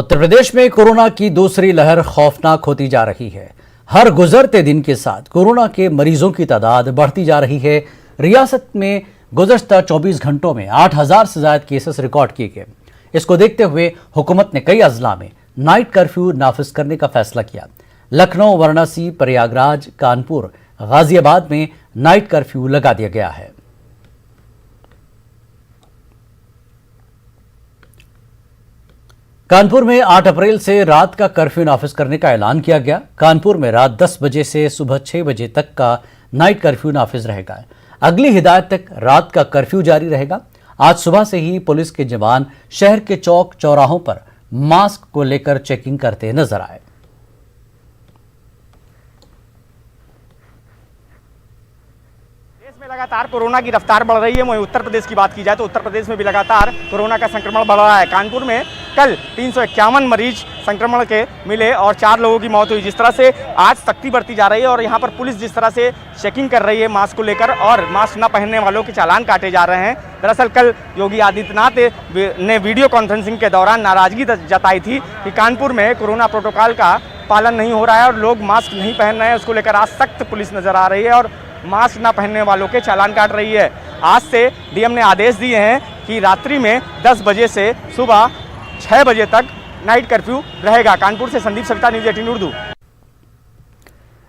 उत्तर प्रदेश में कोरोना की दूसरी लहर खौफनाक होती जा रही है। हर गुजरते दिन के साथ कोरोना के मरीजों की तादाद बढ़ती जा रही है। रियासत में गुज़श्ता 24 घंटों में 8,000 से ज्यादा केसेस रिकॉर्ड किए गए। इसको देखते हुए हुकूमत ने कई अजला में नाइट कर्फ्यू नाफिज करने का फैसला किया। लखनऊ, वाराणसी, प्रयागराज, कानपुर, गाजियाबाद में नाइट कर्फ्यू लगा दिया गया है। कानपुर में 8 अप्रैल से रात का कर्फ्यू नाफिज करने का ऐलान किया गया। कानपुर में रात 10 बजे से सुबह 6 बजे तक का नाइट कर्फ्यू नाफिज रहेगा। अगली हिदायत तक रात का कर्फ्यू जारी रहेगा। आज सुबह से ही पुलिस के जवान शहर के चौक चौराहों पर मास्क को लेकर चेकिंग करते नजर आए। लगातार कोरोना की रफ्तार बढ़ रही है। वहीं उत्तर प्रदेश की बात की जाए तो उत्तर प्रदेश में भी लगातार कोरोना का संक्रमण बढ़ रहा है। कानपुर में कल 351 मरीज संक्रमण के मिले और 4 लोगों की मौत हुई। जिस तरह से आज सख्ती बढ़ती जा रही है और यहाँ पर पुलिस जिस तरह से चेकिंग कर रही है मास्क को लेकर और मास्क न पहनने वालों के चालान काटे जा रहे हैं। दरअसल कल योगी आदित्यनाथ ने वीडियो कॉन्फ्रेंसिंग के दौरान नाराजगी जताई थी कि कानपुर में कोरोना प्रोटोकॉल का पालन नहीं हो रहा है और लोग मास्क नहीं पहन रहे हैं। उसको लेकर आज सख्त पुलिस नजर आ रही है और मास्क न पहनने वालों के चालान काट रही है। आज से डीएम ने आदेश दिए हैं कि रात्रि में 10 बजे से सुबह 6 बजे तक नाइट कर्फ्यू रहेगा। कानपुर से संदीप सविता, न्यूज़ 18 उर्दू।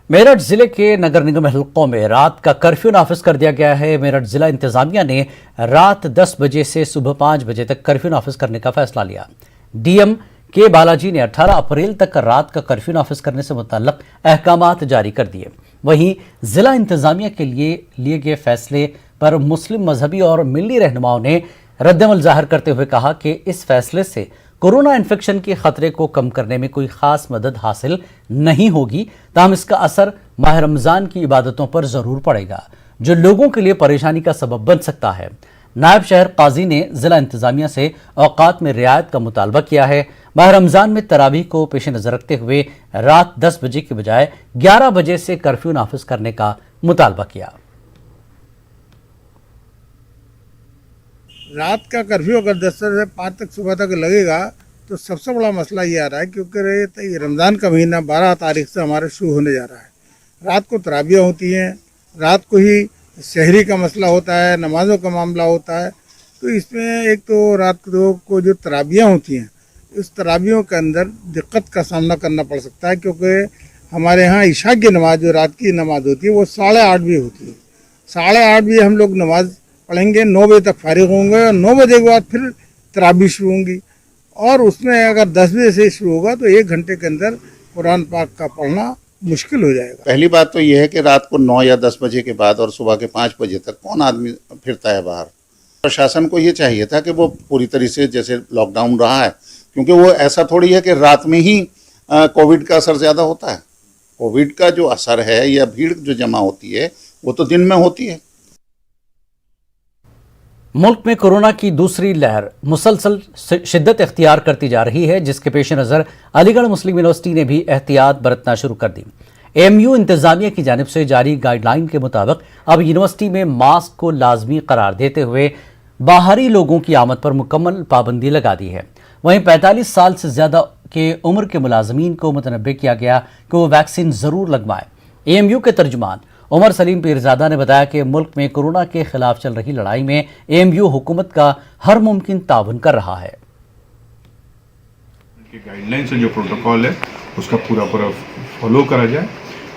मेरठ जिले के नगर निगम हलकों में रात का कर्फ्यू नाफिज कर दिया गया है। मेरठ जिला इंतजामिया ने रात 10 बजे से सुबह 5 बजे तक कर्फ्यू नाफिज करने का फैसला लिया। डीएम के बालाजी ने 18 अप्रैल तक रात का कर्फ्यू नाफिज करने से मुतल्लक अहकामात जारी कर दिए। वहीं जिला इंतजामिया के लिए गए फैसले पर मुस्लिम मजहबी और मिल्ली रहनुमाओं ने रद्दअमल जाहिर करते हुए कहा कि इस फैसले से कोरोना इन्फेक्शन के खतरे को कम करने में कोई खास मदद हासिल नहीं होगी, ताहम इसका असर माह रमजान की इबादतों पर जरूर पड़ेगा, जो लोगों के लिए परेशानी का सबब बन सकता है। नायब शहर काजी ने जिला इंतजामिया से औकात में रियायत का मुतालबा किया है। माह रमजान में तरावीह को पेश नजर रखते हुए रात 10 बजे के बजाय 11 बजे से कर्फ्यू नाफिज करने का मुतालबा किया। रात का कर्फ्यू अगर 10 से 5 तक सुबह तक लगेगा तो सबसे बड़ा मसला ये आ रहा है क्योंकि रमज़ान का महीना 12 तारीख से हमारे शुरू होने जा रहा है। रात को तराबियाँ होती हैं, रात को ही शहरी का मसला होता है, नमाज़ों का मामला होता है। तो इसमें एक तो रात को जो तराबियाँ होती हैं, उस तराबियों के अंदर दिक्कत का सामना करना पड़ सकता है क्योंकि हमारे यहाँ इशा की नमाज जो रात की नमाज होती है वो 8:30 भी होती है। 8:30 भी हम लोग नमाज पढ़ेंगे, 9 बजे तक फारिग होंगे और 9 बजे के बाद फिर तराबी शुरू होंगी और उसमें अगर 10 बजे से शुरू होगा तो 1 घंटे के अंदर कुरान पाक का पढ़ना मुश्किल हो जाएगा। पहली बात तो यह है कि रात को 9 या 10 बजे के बाद और सुबह के 5 बजे तक कौन आदमी फिरता है बाहर। प्रशासन को ये चाहिए था कि वो पूरी तरह से जैसे लॉकडाउन रहा है, क्योंकि वो ऐसा थोड़ी है कि रात में ही कोविड का असर ज़्यादा होता है। कोविड का जो असर है या भीड़ जो जमा होती है वो तो दिन में होती है। मुल्क में कोरोना की दूसरी लहर मुसलसल शिद्दत इख्तियार करती जा रही है, जिसके पेश नज़र अलीगढ़ मुस्लिम यूनिवर्सिटी ने भी एहतियात बरतना शुरू कर दी। एएमयू इंतजामिया की जानिब से जारी गाइडलाइन के मुताबिक अब यूनिवर्सिटी में मास्क को लाजमी करार देते हुए बाहरी लोगों की आमद पर मुकम्मल पाबंदी लगा दी है। वहीं 45 साल से ज़्यादा के उम्र के मुलाजमीन को मुतनब्बे किया गया कि वो वैक्सीन ज़रूर लगवाएं। एएमयू के तर्जुमान उमर सलीम पीरजादा ने बताया कि मुल्क में कोरोना के खिलाफ चल रही लड़ाई में एएमयू हुकूमत का हर मुमकिन ताउन कर रहा है। गाइडलाइंस जो प्रोटोकॉल है उसका पूरा फॉलो करा जाए।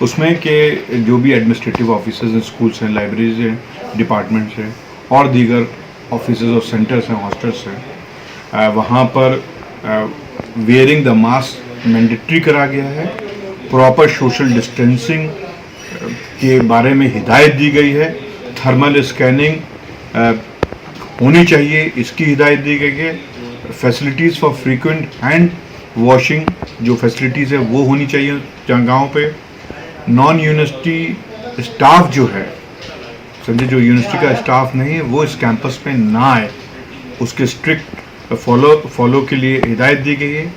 उसमें कि जो भी एडमिनिस्ट्रेटिव ऑफिसर्स हैं, स्कूल्स हैं, लाइब्रेरीज हैं, डिपार्टमेंट्स हैं और दीगर ऑफिसेज और सेंटर्स हैं, हॉस्टल्स हैं, वहाँ पर वेयरिंग द मास्क मैंडेटरी करा गया है। प्रॉपर सोशल डिस्टेंसिंग के बारे में हिदायत दी गई है। थर्मल स्कैनिंग होनी चाहिए, इसकी हिदायत दी गई है। Facilities for frequent hand washing जो फैसिलिटीज़ है वो होनी चाहिए जगहों पे। नॉन यूनिवर्सिटी स्टाफ जो है, समझे जो यूनिवर्सिटी का स्टाफ नहीं है, वो इस कैंपस पे ना आए, उसके स्ट्रिक्ट फॉलो के लिए हिदायत दी गई है।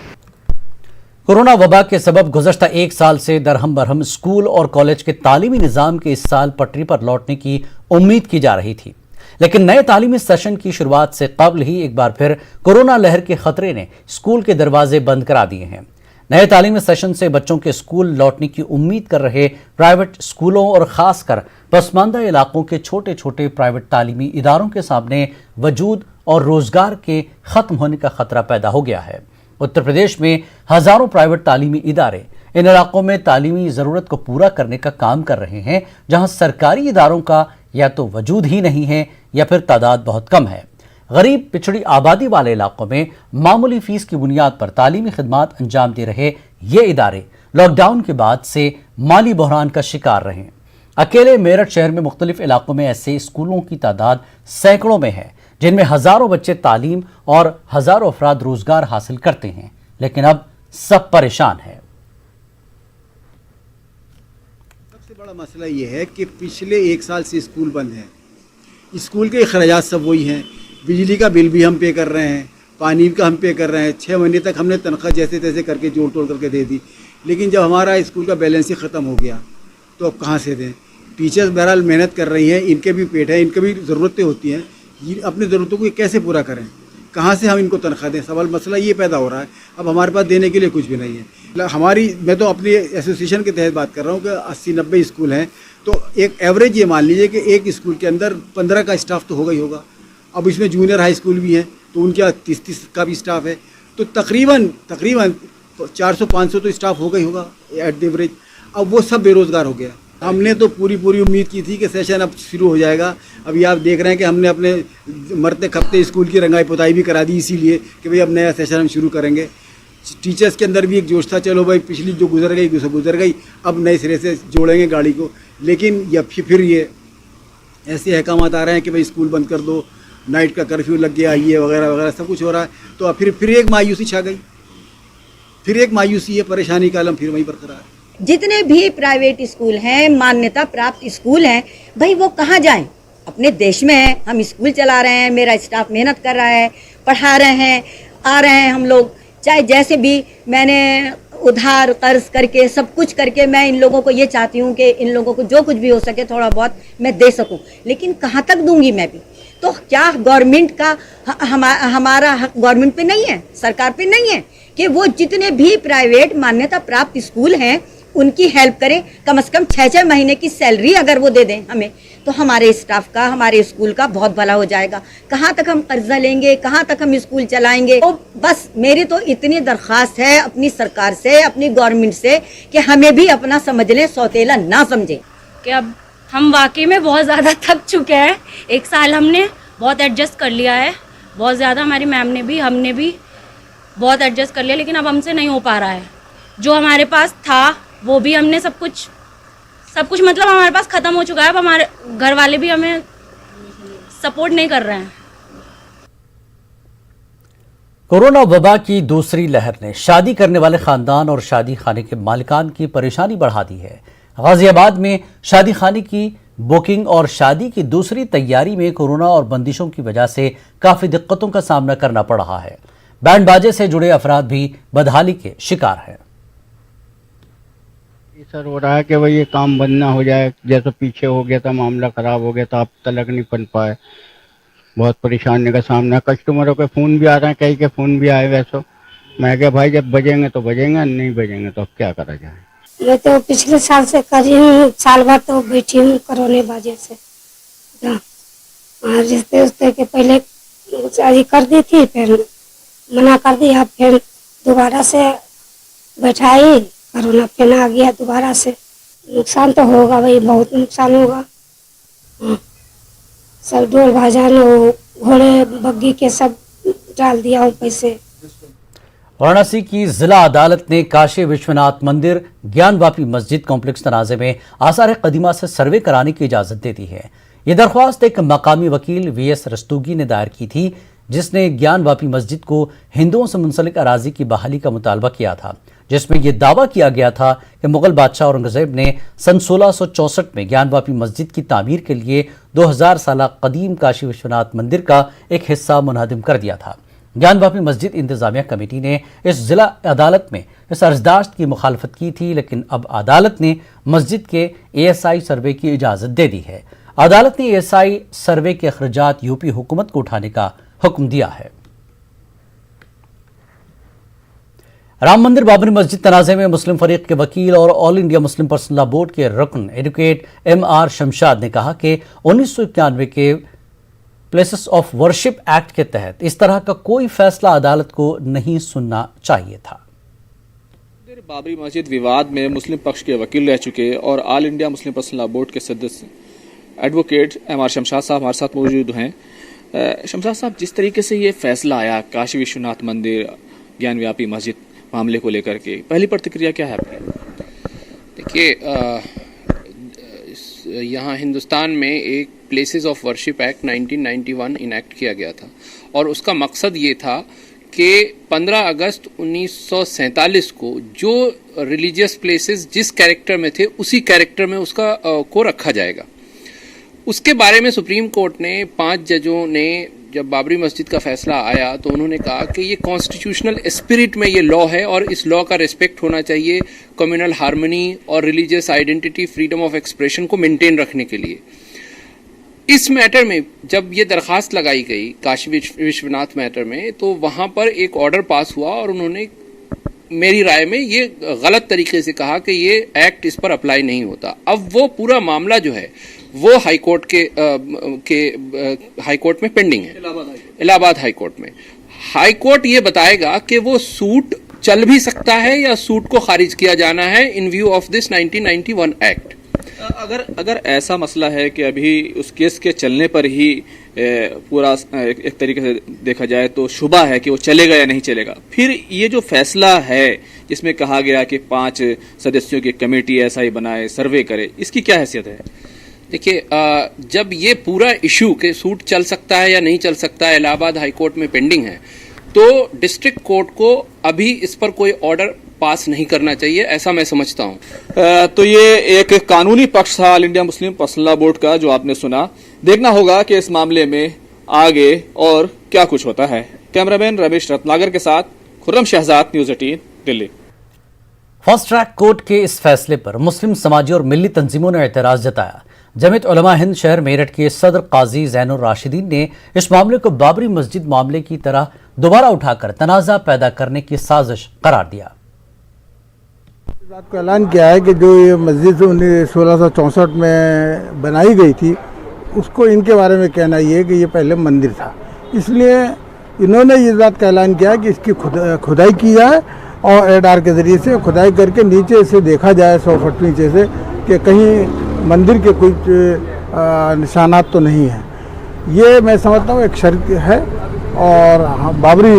कोरोना वबा के सबब गुज़श्ता 1 साल से दरहम बरहम स्कूल और कॉलेज के तालीमी निज़ाम के इस साल पटरी पर लौटने की उम्मीद की जा रही थी, लेकिन नए तालीमी सेशन की शुरुआत से कबल ही एक बार फिर कोरोना लहर के खतरे ने स्कूल के दरवाजे बंद करा दिए हैं। नए तालीमी सेशन से बच्चों के स्कूल लौटने की उम्मीद कर रहे प्राइवेट स्कूलों और खासकर पसमानदा इलाकों के छोटे छोटे प्राइवेट तालीमी इदारों के सामने वजूद और रोजगार के खत्म होने का खतरा पैदा हो गया है। उत्तर प्रदेश में हजारों प्राइवेट तालीमी इदारे इन इलाकों में तालीमी जरूरत को पूरा करने का काम कर रहे हैं, जहां सरकारी इदारों का या तो वजूद ही नहीं है या फिर तादाद बहुत कम है। गरीब पिछड़ी आबादी वाले इलाकों में मामूली फीस की बुनियाद पर तालीमी खिदमात अंजाम दे रहे ये इदारे लॉकडाउन के बाद से माली बहरान का शिकार रहे। अकेले मेरठ शहर में मुख्तलिफ इलाकों में ऐसे स्कूलों की तादाद सैकड़ों में है, जिनमें हजारों बच्चे तालीम और हजारों अफराद रोजगार हासिल करते हैं, लेकिन अब सब परेशान है। सबसे बड़ा मसला ये है कि पिछले 1 साल से स्कूल बंद है। स्कूल के अखराजात सब वही हैं। बिजली का बिल भी हम पे कर रहे हैं, पानी का हम पे कर रहे हैं। 6 महीने तक हमने तनख्वाह जैसे तैसे करके जोड़ तोड़ करके दे दी, लेकिन जब हमारा स्कूल का बैलेंस ही ख़त्म हो गया तो अब कहाँ से दें। टीचर्स बहरहाल मेहनत कर रही हैं, इनके भी पेट है, इनके भी ज़रूरतें होती हैं। ये अपनी ज़रूरतों को ये कैसे पूरा करें, कहाँ से हम इनको तनख्वाह दें, सवाल मसला ये पैदा हो रहा है। अब हमारे पास देने के लिए कुछ भी नहीं है। मैं तो अपनी एसोसिएशन के तहत बात कर रहा हूँ कि 80-90 स्कूल हैं, तो एक एवरेज ये मान लीजिए कि एक स्कूल के अंदर 15 का स्टाफ तो होगा ही होगा। अब इसमें जूनियर हाई स्कूल भी हैं, तो उनका 30 का भी स्टाफ है, तो तकरीबन 400-500 तो स्टाफ होगा ही होगा एट द एवरेज। अब वो सब बेरोज़गार हो गया। हमने तो पूरी उम्मीद की थी कि सेशन अब शुरू हो जाएगा। अभी आप देख रहे हैं कि हमने अपने मरते खपते स्कूल की रंगाई पुताई भी करा दी, इसीलिए कि भाई अब नया सेशन हम शुरू करेंगे। टीचर्स के अंदर भी एक जोश था, चलो भाई पिछली जो गुजर गई, अब नए सिरे से जोड़ेंगे गाड़ी को। लेकिन या फिर ये ऐसे अहकामात आ रहे हैं कि भाई स्कूल बंद कर दो, नाइट का कर्फ्यू लग गया, ये वगैरह वगैरह सब कुछ हो रहा है। तो फिर एक मायूसी छा गई, फिर एक मायूसी है, परेशानी का आलम फिर वहीं बरकरार है। जितने भी प्राइवेट स्कूल हैं, मान्यता प्राप्त स्कूल हैं, भाई वो कहाँ जाएं? अपने देश में है, हम स्कूल चला रहे हैं, मेरा स्टाफ मेहनत कर रहा है, पढ़ा रहे हैं, आ रहे हैं हम लोग, चाहे जैसे भी मैंने उधार कर्ज करके सब कुछ करके मैं इन लोगों को ये चाहती हूँ कि इन लोगों को जो कुछ भी हो सके थोड़ा बहुत मैं दे सकूँ, लेकिन कहाँ तक दूंगी मैं भी? तो क्या गवर्नमेंट का हमारा हक गवर्नमेंट पे नहीं है, सरकार पे नहीं है कि वो जितने भी प्राइवेट मान्यता प्राप्त स्कूल हैं उनकी हेल्प करें? कम से कम 6-6 महीने की सैलरी अगर वो दे दें हमें, तो हमारे स्टाफ का, हमारे स्कूल का बहुत भला हो जाएगा। कहाँ तक हम कर्जा लेंगे, कहाँ तक हम स्कूल चलाएंगे? तो बस मेरी तो इतनी दरख्वास्त है अपनी सरकार से, अपनी गवर्नमेंट से, कि हमें भी अपना समझ लें, सौतेला ना समझें। कि अब हम वाकई में बहुत ज़्यादा थक चुके हैं। 1 साल हमने बहुत एडजस्ट कर लिया है, बहुत ज़्यादा हमारी मैम ने भी, हमने भी बहुत एडजस्ट कर लिया, लेकिन अब हमसे नहीं हो पा रहा है। जो हमारे पास था वो भी हमने सब कुछ मतलब हमारे पास ख़त्म हो चुका है। अब हमारे घर वाले भी हमें सपोर्ट नहीं कर रहे हैं। कोरोना वबा की दूसरी लहर ने शादी करने वाले खानदान और शादी खाने के मालिकान की परेशानी बढ़ा दी है। गाजियाबाद में शादी खाने की बुकिंग और शादी की दूसरी तैयारी में कोरोना और बंदिशों की वजह से काफ़ी दिक्कतों का सामना करना पड़ रहा है। बैंड बाजे से जुड़े अफराद भी बदहाली के शिकार हैं। सर हो रहा है कि भाई ये काम बंद ना हो जाए, जैसे पीछे हो गया था, मामला खराब हो गया था, अब तलक नहीं बन पाए, बहुत परेशानी का सामना। कस्टमरों के फ़ोन भी आ रहे हैं, कई के फ़ोन भी आए। वैसे मैं क्या भाई जब बजेंगे तो बजेंगे, नहीं बजेंगे तो अब क्या करा जाए। मैं तो पिछले साल से करी हूँ, साल भर तो बैठी हूँ कोरोना वजह से। रिश्ते उश्ते के पहले शादी कर दी थी, फिर मना कर दिया, फिर दोबारा से बैठाई, कोरोना फिर आ गया दोबारा से। नुकसान तो होगा भाई, बहुत नुकसान होगा। सब ढोल भाजन घोड़े बग्गी के सब डाल दिया हूँ पैसे। वाराणसी की जिला अदालत ने काशी विश्वनाथ मंदिर ज्ञानवापी मस्जिद कॉम्प्लेक्स तनाजे में आसार कदीमा से सर्वे कराने की इजाजत दे दी है। ये दरख्वास्त एक मकामी वकील VS रस्तोगी ने दायर की थी, जिसने ज्ञानवापी मस्जिद को हिंदुओं से मुंसलिक अराजी की बहाली का मुतालबा किया था, जिसमें यह दावा किया गया था कि मुगल बादशाह औरंगजेब ने सन 1664 में ज्ञानवापी मस्जिद की तामीर के लिए 2000 साल कदीम काशी विश्वनाथ मंदिर का एक हिस्सा मुनहदिम कर दिया था। ज्ञानवापी मस्जिद इंतजामिया कमेटी ने इस जिला अदालत में इस अर्जदाश्त की मुखालफत की थी, लेकिन अब अदालत ने मस्जिद के ASI सर्वे की इजाज़त दे दी है। अदालत ने एएसआई सर्वे के अखराजात यूपी हुकूमत को उठाने का हुक्म दिया है। राम मंदिर बाबरी मस्जिद तनाज़े में मुस्लिम फरीक के वकील और all India Muslim personal law board के रुकन एडवोकेट MR शमशाद ने कहा कि 1991 के प्लेसेस ऑफ वर्शिप एक्ट के तहत इस तरह का कोई फैसला अदालत को नहीं सुनना चाहिए था। बाबरी मस्जिद विवाद में मुस्लिम पक्ष के वकील रह चुके और all India Muslim personal law board के सदस्य एडवोकेट MR शमशाद साहब हमारे साथ मौजूद हैं। शमशाद साहब, जिस तरीके से ये फैसला आया काशी विश्वनाथ मंदिर ज्ञानव्यापी मस्जिद मामले को लेकर के, पहली प्रतिक्रिया क्या है आपकी? देखिए, यहाँ हिंदुस्तान में एक places of worship act 1991 enact किया गया था और उसका मकसद ये था कि 15 अगस्त 1947 को जो रिलीजियस प्लेसेस जिस कैरेक्टर में थे उसी कैरेक्टर में उसका को रखा जाएगा। उसके बारे में सुप्रीम कोर्ट ने 5 जजों ने जब बाबरी मस्जिद का फैसला आया तो उन्होंने कहा कि ये कॉन्स्टिट्यूशनल स्पिरिट में ये लॉ है और इस लॉ का रिस्पेक्ट होना चाहिए कम्युनल हार्मनी और religious identity, freedom of expression को मेंटेन रखने के लिए। इस मैटर में जब ये दरखास्त लगाई गई काशी विश्वनाथ मैटर में, तो वहां पर एक ऑर्डर पास हुआ और उन्होंने मेरी राय में ये गलत तरीके से कहा कि ये एक्ट इस पर अप्लाई नहीं होता। अब वो पूरा मामला जो है वो हाई कोर्ट हाई कोर्ट में पेंडिंग है, इलाहाबाद हाई कोर्ट में। हाई कोर्ट ये बताएगा कि वो सूट चल भी सकता है या सूट को खारिज किया जाना है इन व्यू ऑफ दिस 1991 एक्ट। अगर ऐसा मसला है कि अभी उस केस के चलने पर ही पूरा एक तरीके से देखा जाए तो शुबा है कि वो चलेगा या नहीं चलेगा, फिर ये जो फैसला है जिसमें कहा गया कि 5 सदस्यों की कमेटी एसआई बनाए, सर्वे करे, इसकी क्या हैसियत है? देखिए, जब ये पूरा इशू के सूट चल सकता है या नहीं चल सकता है इलाहाबाद हाई कोर्ट में पेंडिंग है, तो डिस्ट्रिक्ट कोर्ट को अभी इस पर कोई ऑर्डर पास नहीं करना चाहिए, ऐसा मैं समझता हूं। तो ये एक कानूनी पक्ष था all India Muslim personal law board का जो आपने सुना। देखना होगा कि इस मामले में आगे और क्या कुछ होता है। कैमरामैन रमेश रत्नागर के साथ Khurram Shahzad, news 18, Delhi. Fast track court के इस फैसले पर मुस्लिम समाजी और मिली तंजीमों ने एतराज जताया। जमीयत उलमा हिंद शहर मेरठ के सदर काजी जैनुर राशिदीन ने इस मामले को बाबरी मस्जिद मामले की तरह दोबारा उठाकर तनाज़ा पैदा करने की साजिश करार दिया। इस बात को ऐलान किया है कि जो ये मस्जिद 1664 में बनाई गई थी उसको इनके बारे में कहना ये है कि ये पहले मंदिर था, इसलिए इन्होंने इस बात का ऐलान किया कि इसकी खुदाई की जाए और एडार के ज़रिए से खुदाई करके नीचे से देखा जाए 100 फुट नीचे से कि कहीं मंदिर के कुछ निशानात तो नहीं हैं। ये मैं समझता हूँ एक शर्त है। और बाबरी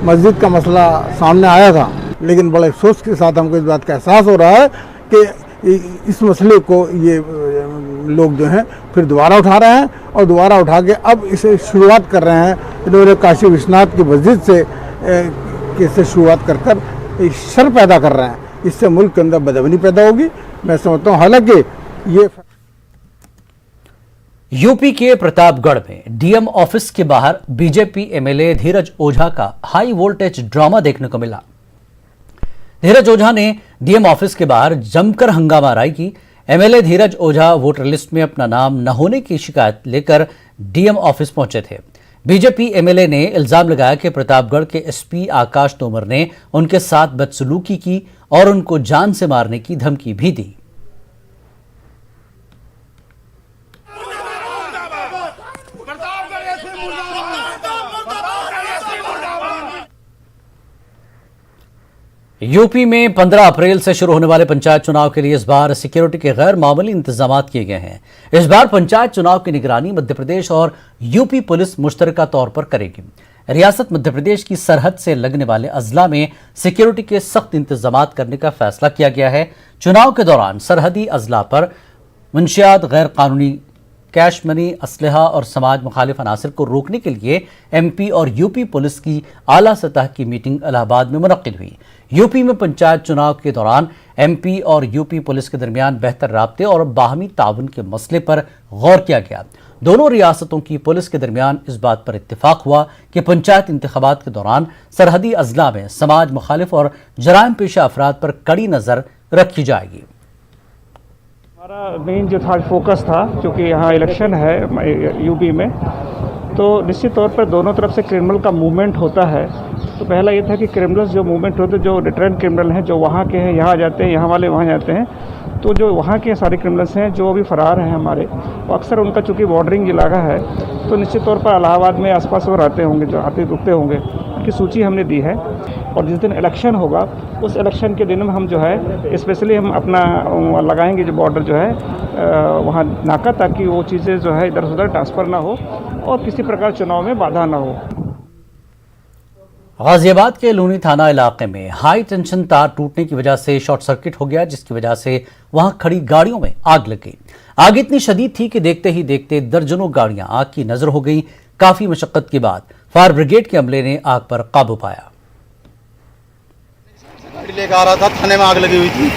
मस्जिद का मसला सामने आया था, लेकिन बड़े अफसोस के साथ हमको इस बात का एहसास हो रहा है कि इस मसले को ये लोग जो हैं फिर दोबारा उठा रहे हैं और दोबारा उठा के अब इसे शुरुआत कर रहे हैं। इन्होंने काशी विश्वनाथ की मस्जिद से शुरुआत कर कर शर पैदा कर रहे हैं। इससे मुल्क के अंदर बदअमनी पैदा होगी, मैं समझता हूँ। हालांकि ये यूपी के प्रतापगढ़ में डीएम ऑफिस के बाहर बीजेपी एमएलए धीरज ओझा का हाई वोल्टेज ड्रामा देखने को मिला। धीरज ओझा ने डीएम ऑफिस के बाहर जमकर हंगामाराई की। एमएलए धीरज ओझा वोटर लिस्ट में अपना नाम न होने की शिकायत लेकर डीएम ऑफिस पहुंचे थे। बीजेपी एमएलए ने इल्जाम लगाया कि प्रतापगढ़ के एसपी आकाश तोमर ने उनके साथ बदसलूकी की और उनको जान से मारने की धमकी भी दी। यूपी में 15 अप्रैल से शुरू होने वाले पंचायत चुनाव के लिए इस बार सिक्योरिटी के गैर मामूली इंतजाम किए गए हैं। इस बार पंचायत चुनाव की निगरानी मध्य प्रदेश और यूपी पुलिस मुश्तरका तौर पर करेगी। रियासत मध्य प्रदेश की सरहद से लगने वाले अजला में सिक्योरिटी के सख्त इंतजाम करने का फैसला किया गया है। चुनाव के दौरान सरहदी अजला पर मंशियात, गैर कानूनी कैश मनी, असलहा और समाज मुखालिफ अनासर को रोकने के लिए एमपी और यूपी पुलिस की आला सतह की मीटिंग इलाहाबाद में मुनक्किद हुई। यूपी में पंचायत चुनाव के दौरान एमपी और यूपी पुलिस के दरमियान बेहतर राब्ते और बाहमी ताउन के मसले पर गौर किया गया। दोनों रियासतों की पुलिस के दरमियान इस बात पर इत्तेफाक हुआ कि पंचायत इंतखाबात के दौरान सरहदी अजला में समाज मुखालिफ और जराइम पेशा अफराद पर कड़ी नजर रखी जाएगी। हमारा मेन जो था फोकस था, क्योंकि यहाँ इलेक्शन है यूपी में, तो निश्चित तौर पर दोनों तरफ से क्रिमिनल का मूवमेंट होता है। तो पहला ये था कि क्रिमिनल्स जो मूवमेंट होते, जो रिटर्न क्रिमिनल हैं, जो वहाँ के हैं यहाँ जाते हैं, यहाँ वाले वहाँ जाते हैं, तो जो वहाँ के सारे क्रिमिनल्स हैं जो अभी फ़रार हैं हमारे, वो अक्सर उनका चूँकि बॉर्डरिंग इलाका है, तो निश्चित तौर पर इलाहाबाद में आसपास वो रहते होंगे, जो आते रुकते होंगे, उनकी सूची हमने दी है। और जिस दिन इलेक्शन होगा उस इलेक्शन के दिन में हम जो है स्पेशली हम अपना लगाएंगे जो बॉर्डर जो है वहाँ नाका, ताकि वो चीज़ें जो है इधर उधर ट्रांसफ़र ना हो और किसी प्रकार चुनाव में बाधा ना हो। गाजियाबाद के लूनी थाना इलाके में हाई टेंशन तार टूटने की वजह से शॉर्ट सर्किट हो गया, जिसकी वजह से वहां खड़ी गाड़ियों में आग लग गई। आग इतनी शदीद थी कि देखते ही देखते दर्जनों गाड़ियां आग की नजर हो गईं। काफी मशक्कत के बाद फायर ब्रिगेड के अमले ने आग पर काबू पाया। गाड़ी लेकर आ रहा था, थाने में आग लगी हुई थी,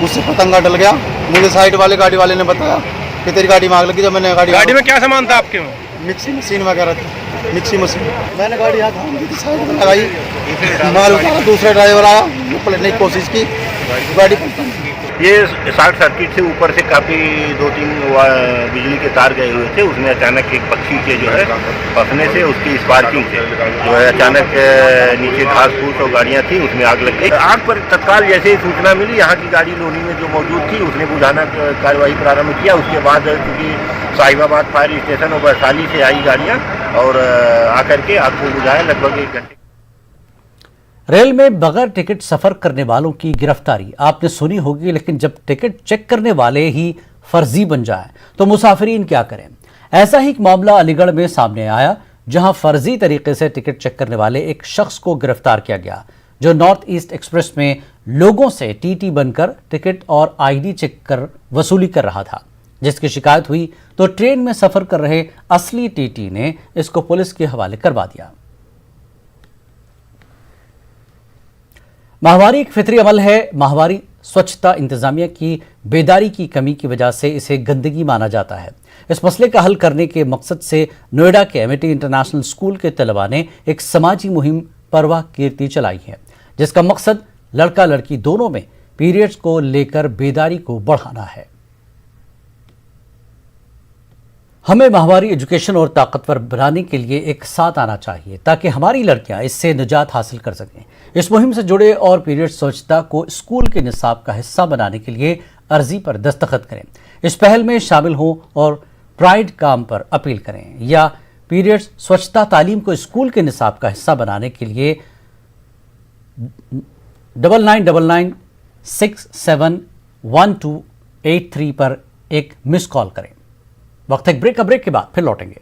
उससे पतंगा डल गया। मुझे साइड वाले गाड़ी वाले ने बताया कि तेरी गाड़ी में आग लगी। जब मैंने गाड़ी में क्या सामान था आपके? मिक्सी मशीन वगैरह थी, मिक्सी मशीन। मैंने गाड़ी यहाँ थाम दी थी, साइड में लगाई, माल उतारा, दूसरा ड्राइवर आया, पलटने की कोशिश की, गाड़ी ये शॉर्ट सर्किट से ऊपर से काफ़ी 2-3 बिजली के तार गए हुए थे। उसमें अचानक एक पक्षी के जो है फंसने से उसकी स्पार्किंग से जो है अचानक नीचे घास फूस और गाड़ियाँ थी, उसमें आग लग गई। आग पर तत्काल जैसे ही सूचना मिली, यहाँ की गाड़ी लोनी में जो मौजूद थी उसने बुझाना कार्रवाई प्रारंभ किया। उसके बाद क्योंकि साहिबाबाद फायर स्टेशन और वैशाली से आई गाड़ियाँ और आकर के आग को बुझाया। लगभग 1 घंटे। रेल में बगैर टिकट सफर करने वालों की गिरफ्तारी आपने सुनी होगी, लेकिन जब टिकट चेक करने वाले ही फर्जी बन जाए तो मुसाफिरीन क्या करें। ऐसा ही एक मामला अलीगढ़ में सामने आया, जहां फर्जी तरीके से टिकट चेक करने वाले एक शख्स को गिरफ्तार किया गया, जो नॉर्थ ईस्ट एक्सप्रेस में लोगों से टीटी बनकर टिकट और आईडी चेक कर वसूली कर रहा था। जिसकी शिकायत हुई तो ट्रेन में सफर कर रहे असली टीटी ने इसको पुलिस के हवाले करवा दिया। माहवारी एक फितरी अमल है। माहवारी स्वच्छता इंतजामिया की बेदारी की कमी की वजह से इसे गंदगी माना जाता है। इस मसले का हल करने के मकसद से नोएडा के एमिटी इंटरनेशनल स्कूल के तलबा ने एक समाजी मुहिम परवाह कीर्ति चलाई है, जिसका मकसद लड़का लड़की दोनों में पीरियड्स को लेकर बेदारी को बढ़ाना है। हमें माहवारी एजुकेशन और ताकतवर बनाने के लिए एक साथ आना चाहिए, ताकि हमारी लड़कियां इससे निजात हासिल कर सकें। इस मुहिम से जुड़े और पीरियड स्वच्छता को स्कूल के निसाब का हिस्सा बनाने के लिए अर्जी पर दस्तखत करें, इस पहल में शामिल हों और प्राइड काम पर अपील करें, या पीरियड स्वच्छता तालीम को स्कूल के निसाब का हिस्सा बनाने के लिए 9999671283 पर एक मिस कॉल करें। वक्त एक ब्रेक के बाद फिर लौटेंगे।